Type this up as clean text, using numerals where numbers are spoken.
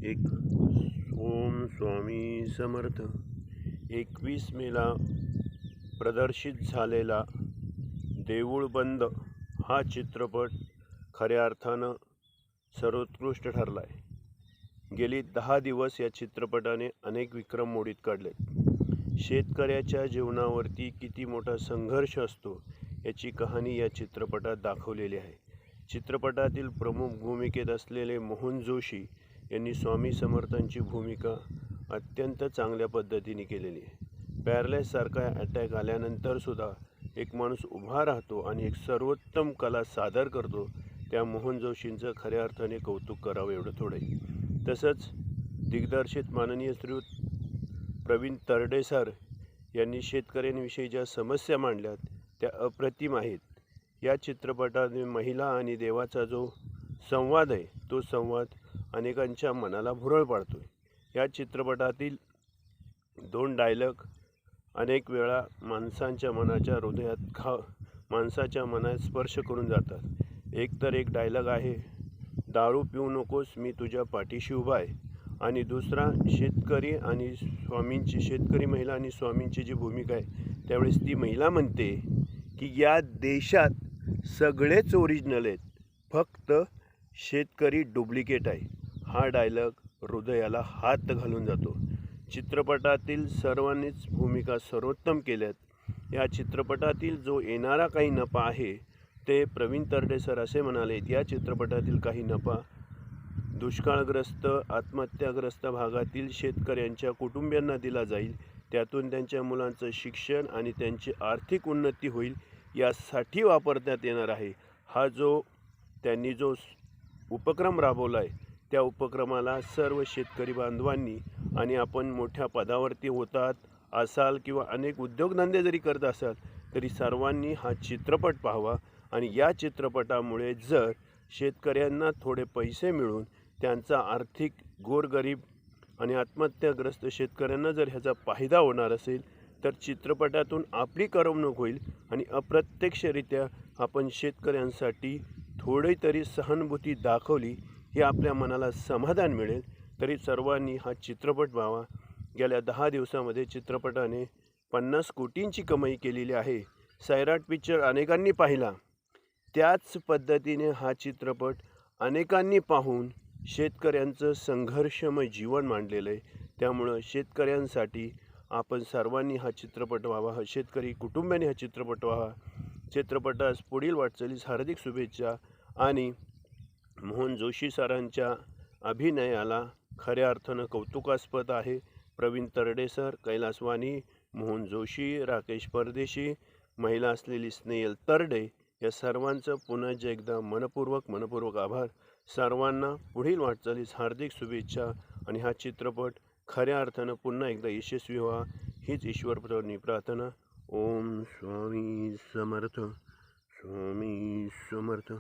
एक ओम स्वामी समर्थ. 21 मेला प्रदर्शित झालेला देऊळ बंद हा चित्रपट खऱ्या अर्थानं सर्वोत्कृष्ट ठरला आहे. गेली 10 दिवस या चित्रपटाने अनेक विक्रम मोडीत काढलेत. शेतकऱ्याच्या जीवनावरती किती मोठा संघर्ष असतो याची कहाणी या चित्रपटात दाखवलेली आहे. चित्रपटातील प्रमुख भूमिकेत असलेले मोहन जोशी यांनी स्वामी समर्थांची भूमिका अत्यंत चांगल्या पद्धतीने केलेली आहे. पॅरालाइजसारखा अटॅक आल्यानंतरसुद्धा एक माणूस उभा राहतो आणि एक सर्वोत्तम कला सादर करतो, त्या मोहन जोशींचं खऱ्या अर्थाने कौतुक करावं एवढं थोडं आहे. तसंच दिग्दर्शित माननीय श्रीयुत प्रवीण तरडे सर यांनी शेतकऱ्यांविषयी ज्या समस्या मांडल्यात त्या अप्रतिम आहेत. या चित्रपटात महिला आणि देवाचा जो संवाद आहे तो संवाद अनेकांच्या मनाला भुरळ पाडतो. या चित्रपटातील 2 डायलॉग अनेक वेळा माणसांच्या मनाच्या हृदयात माणसाच्या मनात स्पर्श करून जातात. एक डायलॉग आहे, दारू पिऊ नकोस मी तुझ्या पाठीशी उभा आहे. आणि दुसरा शेतकरी महिला आणि स्वामींची जी भूमिका आहे त्यावेळेस ती महिला म्हणते की या देशात सगळेच ओरिजिनल आहेत, फक्त शेतकरी डुप्लिकेट आहे. हा डायलॉग हृदयाला हात घालून जातो. चित्रपटातील सर्वांनीच भूमिका सर्वोत्तम केल्यात. या चित्रपटातील जो येणारा काही नफा आहे ते प्रवीण तरडे सर असे म्हणाले, या चित्रपटातील काही नफा दुष्काळग्रस्त आत्महत्याग्रस्त भागातील शेतकऱ्यांच्या कुटुंबियांना दिला जाईल. त्यातून त्यांच्या मुलांचं शिक्षण आणि त्यांची आर्थिक उन्नती होईल यासाठी वापरण्यात येणार आहे. हा त्यांनी जो उपक्रम राबवला आहे त्या उपक्रमाला सर्व शेतकरी बांधवांनी आणि आपण मोठ्या पदावरती असाल किंवा अनेक उद्योगधंदे जरी करत असाल तरी सर्वांनी हा चित्रपट पाहावा. आणि या चित्रपटामुळे जर शेतकऱ्यांना थोडे पैसे मिळून त्यांचा आर्थिक गोरगरीब आणि आत्महत्याग्रस्त शेतकऱ्यांना जर ह्याचा फायदा होणार असेल तर चित्रपटातून आपली करमणूक होईल आणि अप्रत्यक्षरित्या आपण शेतकऱ्यांसाठी थोडी तरी सहानुभूती दाखवली हे आपल्या मनाला समाधान मिळेल. तरी सर्वांनी हा चित्रपट पाहावा. गेल्या 10 दिवसामध्ये चित्रपटाने 50 कोटींची कमाई केलेली आहे. सैराट पिक्चर अनेकांनी पाहिला, त्याच पद्धतीने हा चित्रपट अनेकांनी पाहून शेतकऱ्यांचं संघर्षमय जीवन मांडलेलं आहे. त्यामुळं शेतकऱ्यांसाठी आपण सर्वांनी हा चित्रपट व्हावा, शेतकरी कुटुंबाने हा चित्रपट व्हावा. चित्रपटास पुढील वाटचालीस हार्दिक शुभेच्छा. आणि मोहन जोशी सरांच्या अभिनयाला खऱ्या अर्थानं कौतुकास्पद आहे. प्रवीण तरडे सर, कैलास वाणी, मोहन जोशी, राकेश परदेशी, महिला असलेली स्नेहल तरडे या सर्वांचं पुन्हा एकदा मनपूर्वक आभार. सर्वांना पुढील वाटचालीस हार्दिक शुभेच्छा. आणि हा चित्रपट खऱ्या अर्थानं पुन्हा एकदा यशस्वी व्हावा हीच ईश्वरप्रभूंनी प्रार्थना. ओम स्वामी समर्थ. स्वामी समर्थ.